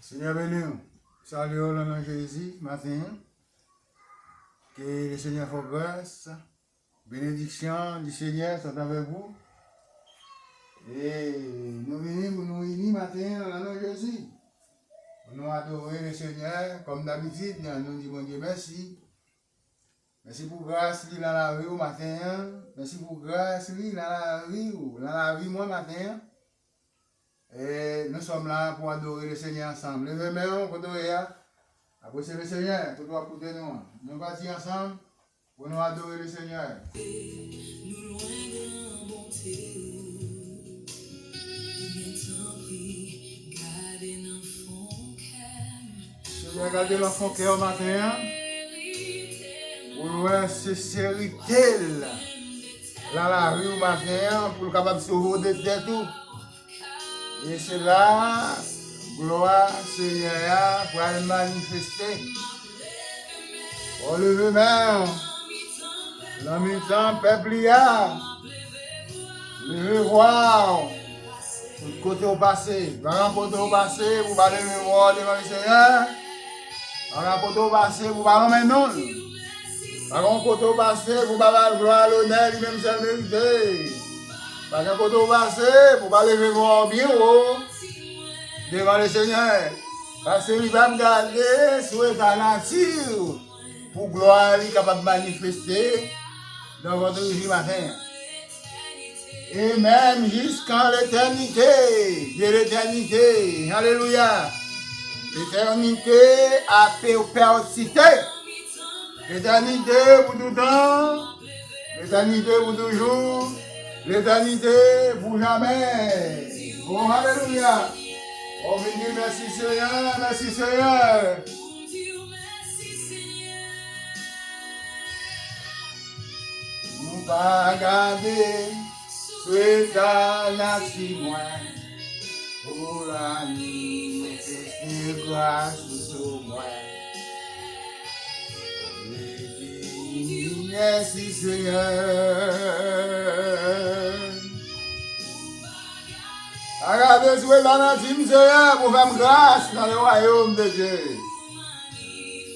Seigneur béni, salut au nom de Jésus, matin. Que le Seigneur fasse grâce, bénédiction du Seigneur soit avec vous. Et nous venons pour nous unir matin dans le nom de Jésus. Pour nous adorer le Seigneur, comme d'habitude, nous disons bon Dieu merci. Merci pour grâce dans la vie au matin. Merci pour grâce dans la vie moi matin. Et nous sommes là pour adorer le Seigneur ensemble. Levez-moi pour adorer. Après c'est le Seigneur, pour nous apporter nous. Nous partons ensemble pour nous adorer le Seigneur. Nous loin de bonté. Seigneur, gardez l'enfant cœur au matin. Pour nous sincérité dans la rue au matin, pour capable de sauver de tout. Et c'est là, gloire Seigneur, pour aller manifester. Pour lever main, dans le temps, peuple y a. Le voir, tout côté au passé. Dans le côté au passé, vous parlez de mémoire devant le Seigneur. Dans le côté au passé, vous parlez maintenant. Dans le côté au passé, vous parlez de gloire, l'honneur, lui-même sa vérité. Dans le côté au passé, vous parlez de mémoire bien haut devant le Seigneur. Parce qu'il va me garder sur la nature pour gloire capable de manifester dans votre vie matin. Et même jusqu'à l'éternité, de l'éternité. Alléluia. L'éternité a perpétuité. L'éternité pour tout temps. L'éternité pour toujours. L'éternité pour jamais. Oh, alléluia. On veut dire merci Seigneur, merci Seigneur. Nous pas garder. Souhaite la moi pour la nuit, c'est grâce sur moi. Merci Seigneur. Regardez souhaite la Seigneur pour faire grâce dans le royaume de Dieu.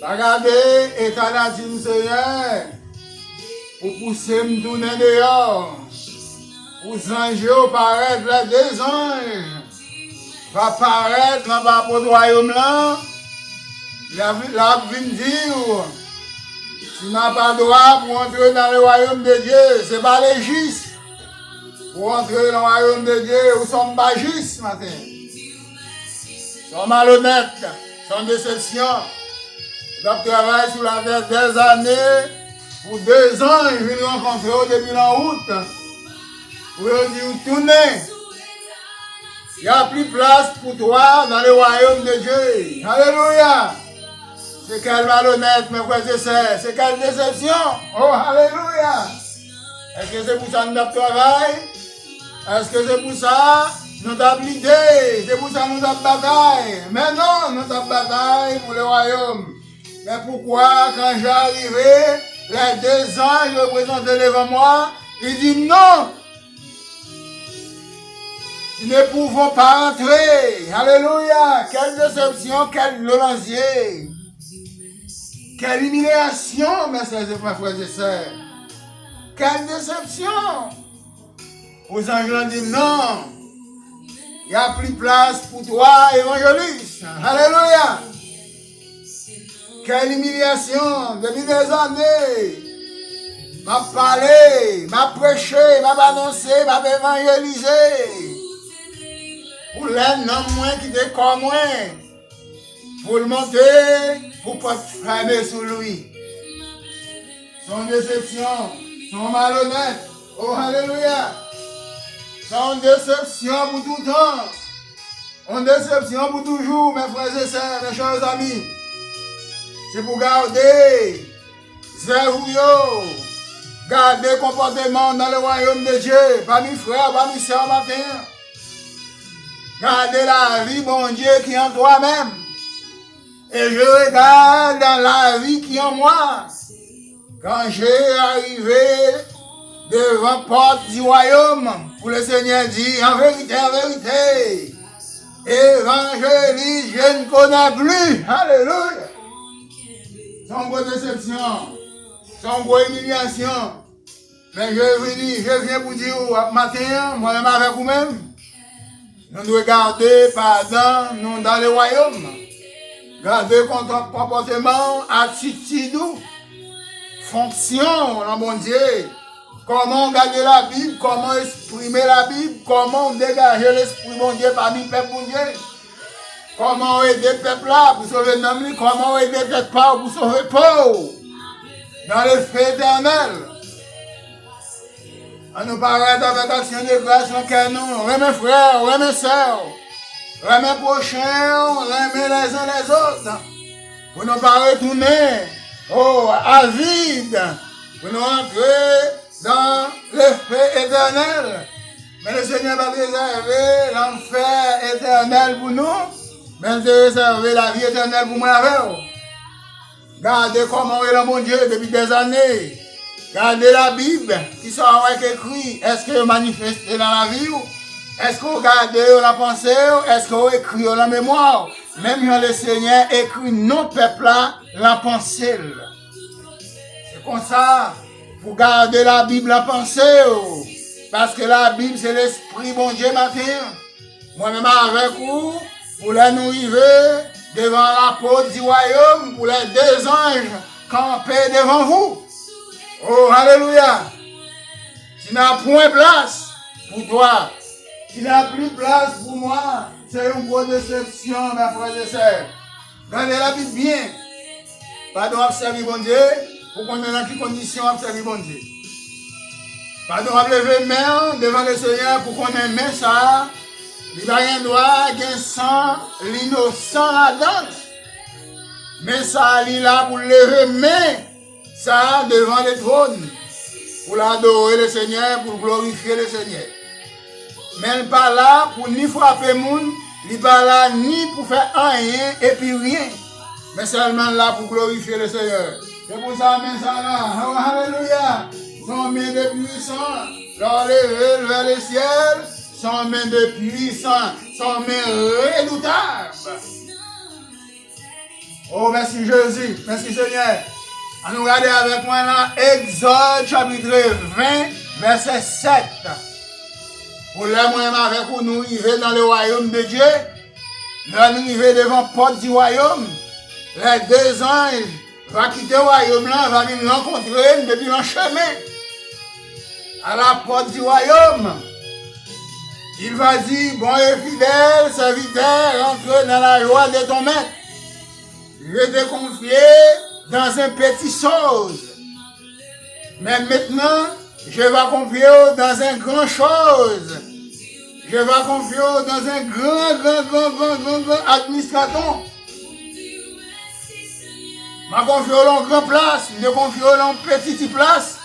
Regardez état la Seigneur pour pousser me tourner dehors. Pour anges paraître les deux anges. Va paraître dans le royaume là. La vie dire. Tu n'as pas le droit pour entrer dans le royaume de Dieu. Ce n'est pas les justes. Pour entrer dans le royaume de Dieu, nous sommes pas justes ce matin. Nous sommes malhonnêtes. Nous sommes déceptions. Nous travaillons sur la terre des années. Pour 2 ans, je viens rencontrer au début de la route. Pour dire tourner. Il n'y a plus de place pour toi dans le royaume de Dieu. Alléluia. C'est quelle malhonnête, mes frères et sœurs. C'est quelle déception. Oh, alléluia. Est-ce que c'est pour ça que nous avons travaillé? Est-ce que c'est pour ça que nous avons l'idée? C'est pour ça que nous avons bataille? Mais non, nous avons bataille pour le royaume. Mais pourquoi, quand j'arrivais, les 2 anges représentés devant moi, ils disent non. Nous ne pouvons pas entrer. Alléluia. Quelle déception, quel lancier. Quelle humiliation, mes frères et sœurs. Quelle déception. Aux anges ont dit non. Il n'y a plus de place pour toi, évangéliste. Alléluia. Quelle humiliation. Depuis des années. M'a parlé, m'a prêché, m'a annoncé, m'a évangélisé. Pour l'un moins qui décore moins. Pour le monter, pour ne pas fermer sur lui. Son déception, son malhonnête. Oh, alléluia. Son déception pour tout temps. Son déception pour toujours, mes frères et sœurs, mes chers amis. C'est pour garder zéro. Garder comportement dans le royaume de Dieu. Parmi frères, parmi sœurs matin. Gardez la vie, mon Dieu, qui est en toi-même. Et je regarde dans la vie qui est en moi. Quand j'ai arrivé devant la porte du royaume, pour le Seigneur dit, en vérité, évangéliste, je ne connais plus. Alléluia. Sans grosse déception, sans grosse humiliation. Mais je viens vous dire matin, moi-même avec vous-même, nous devons garder pardon nous dans le royaume. Garder notre comportement, attitude, fonction dans mon Dieu. Comment garder la Bible, comment exprimer la Bible, comment dégager l'esprit mon Dieu parmi le peuple mon Dieu. Comment aider le peuple là pour sauver l'homme, comment aider le peuple pour sauver Paul. Dans le feu éternel. On nous parle avec action de grâce en cœur nous. Remets frères, remets sœurs, remets prochains, remets les uns les autres. Pour nous pas retourner à vide. Pour nous entrer dans le feu éternel. Mais le Seigneur va réserver l'enfer éternel pour nous. Mais il va réserver la vie éternelle pour moi avec vous. Gardez comment est le bon Dieu depuis des années. Gardez la Bible qui sont écrit. Est-ce que vous manifestez dans la vie? Est-ce que vous gardez la pensée? Est-ce que vous écrivez la mémoire? Même quand le Seigneur écrit nos peuples là, la pensée. C'est comme ça. Pour garder la Bible la pensée. Parce que la Bible c'est l'esprit bon Dieu matin. Moi-même avec vous, pour la nous arriver devant la porte du royaume, pour les deux anges camper devant vous. Oh, alléluia. Tu n'as point place pour toi. Tu n'as plus place pour moi. C'est une grosse déception, mes frères et sœurs. Gardez la Bible bien. Pardon, observer bon Dieu. Pour qu'on ait dans quelles conditions observer bon Dieu. Pardon, lever main devant le Seigneur pour qu'on ait main ça. Il n'y a rien droit, il y a sang, l'innocent là-dedans. Mais ça, il est là pour lever main. Ça devant le trône, pour l'adorer le Seigneur, pour glorifier le Seigneur. Mais il n'est pas là pour ni frapper le monde, il n'est pas là ni pour faire rien et puis rien. Mais seulement là pour glorifier le Seigneur. C'est pour ça, mais ça là, oh, alléluia, son main de puissant, l'enlever vers le ciel, son main de puissant, son main redoutable. Oh, merci Jésus, merci Seigneur. On nous regarde avec moi là, Exode chapitre 20, verset 7. Pour le moi avec vous, nous arrivons dans le royaume de Dieu. Nous arrivons devant la porte du royaume. Les deux anges vont quitter le royaume là, vont venir rencontrer depuis le chemin. À la porte du royaume. Il va dire, bon et fidèle serviteur, entre dans la joie de ton maître. Je te confie dans un petit chose. Mais maintenant, je vais confier dans un grand chose. Je vais confier dans un grand administrateur. Je confie dans une grande place, je confie dans une petite place.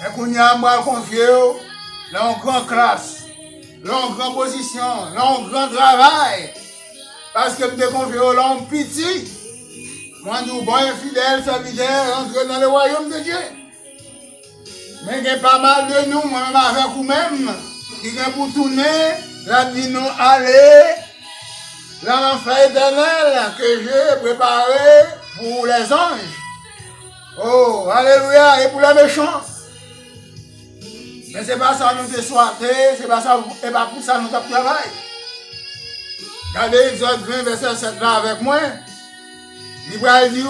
Et qu'on y a moi confier dans une grande classe, dans une grande position, dans un grand travail. Parce que je confie dans un petit. Moi, nous, bon et fidèles serviteurs, entrer dans le royaume de Dieu. Mais il y a pas mal de nous, moi-même avec vous-même, qui vient pour tourner, là, dit nous, allez dans l'enfer éternel que j'ai préparé pour les anges. Oh, alléluia, et pour les méchants. Mais c'est pas ça nous déçoiter, c'est pas ça, et pas pour ça nous travaillons. Regardez Exode 20, verset 7 là avec moi. Il va dire,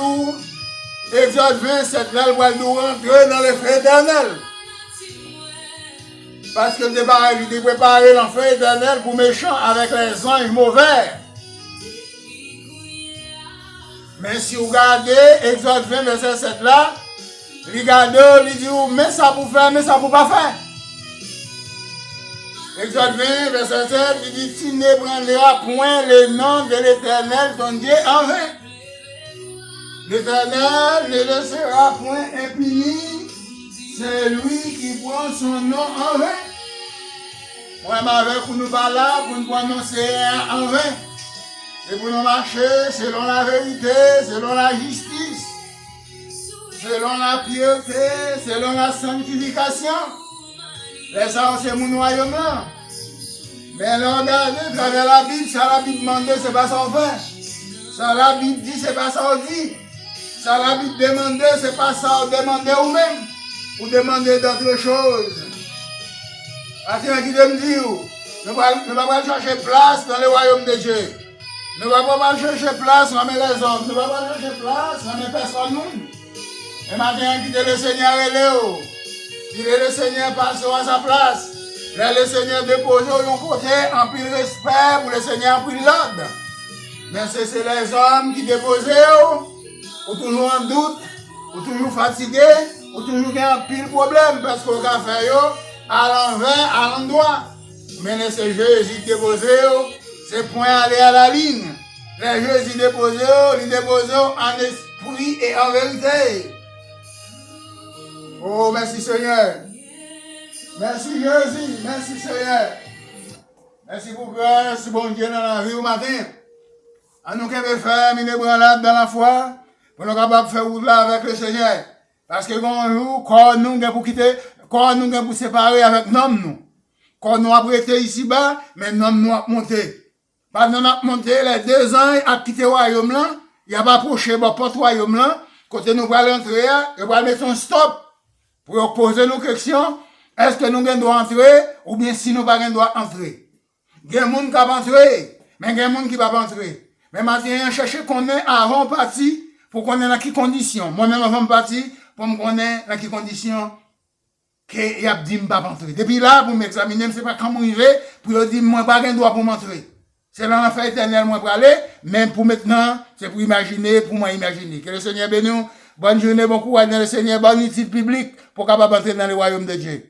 Exode 27, là, il va nous rentrer dans le feu éternel. Parce que il est préparé l'enfer éternel pour méchants avec les anges mauvais. Mais si vous regardez Exode 20, verset 7 là, regardez, il dit, mais ça pour faire, mais ça pour pas faire. Exode 20, verset 7, il dit, tu ne prendras point le nom de l'Éternel, ton Dieu, en vain. L'Éternel ne laissera point impuni celui qui prend son nom en vain. Moi, avec vous nous pas là pour nous prononcer en vain. C'est pour nous marcher selon la vérité, selon la justice, selon la piété, selon la sanctification. Les ça, c'est mon royaume là. Mais là, regardez, à travers la Bible, ça la Bible demande, c'est pas ça on fait. Ça la Bible dit, c'est pas ça on dit. Ça la Bible demande, c'est pas ça on demande ou même. Ou demander d'autres choses. Parce que qui me dit, nous ne pouvons pas chercher place dans le royaume de Dieu. Nous ne pouvons pas chercher place dans les hommes. Nous ne pouvons pas chercher place dans les personnes. Et maintenant, quitter le Seigneur et Léo. Quitter le Seigneur passe à sa place. Là, le Seigneur dépose de côté en pile respect pour le Seigneur en pile l'ordre. Mais c'est les hommes qui déposent, ou toujours en doute, ou toujours fatigués, ou toujours un pile problème parce qu'on a fait à l'envers, à l'endroit. Mais c'est Jésus déposé, c'est point aller à la ligne. Les Jésus déposé, il dépose en esprit et en vérité. Oh, merci Seigneur. Merci Jésus, merci Seigneur. Merci pour grâce, bon Dieu, dans la vie au matin. À nous qui veut faire une ébranlade dans la foi, pour nous capables de faire route là avec le Seigneur. Parce que quand nous, quand nous pour quitter, quand nous pour séparer avec nous. Quand nous avons été ici-bas, mais nous avons monté. Parce que nous avons monté les 2 ans à quitter le royaume là, il n'y a pas approché le porte royaume là, quand nous allons entrer, nous allons mettre un stop pour poser nos questions. Est-ce que nous devons entrer ou bien si nous ne devons pas entrer? Il y a des gens qui peuvent entrer, mais il y a des gens qui ne peuvent pas entrer. Mais maintenant, je cherche qu'on est avant parti pour qu'on ait dans quelles conditions. Moi-même avant parti pour me connaître dans quelles conditions que y a dit pas entrer. Depuis là, pour m'examiner, je ne sais pas comment arriver pour dire moi pas de droit pour m'entrer. C'est dans l'enfer éternel moi pour aller, mais pour maintenant, c'est pour imaginer, pour moi imaginer. Que le Seigneur bénisse. Bonne journée, bon courage dans le Seigneur, bonne utilité publique pour capable entrer dans le royaume de Dieu.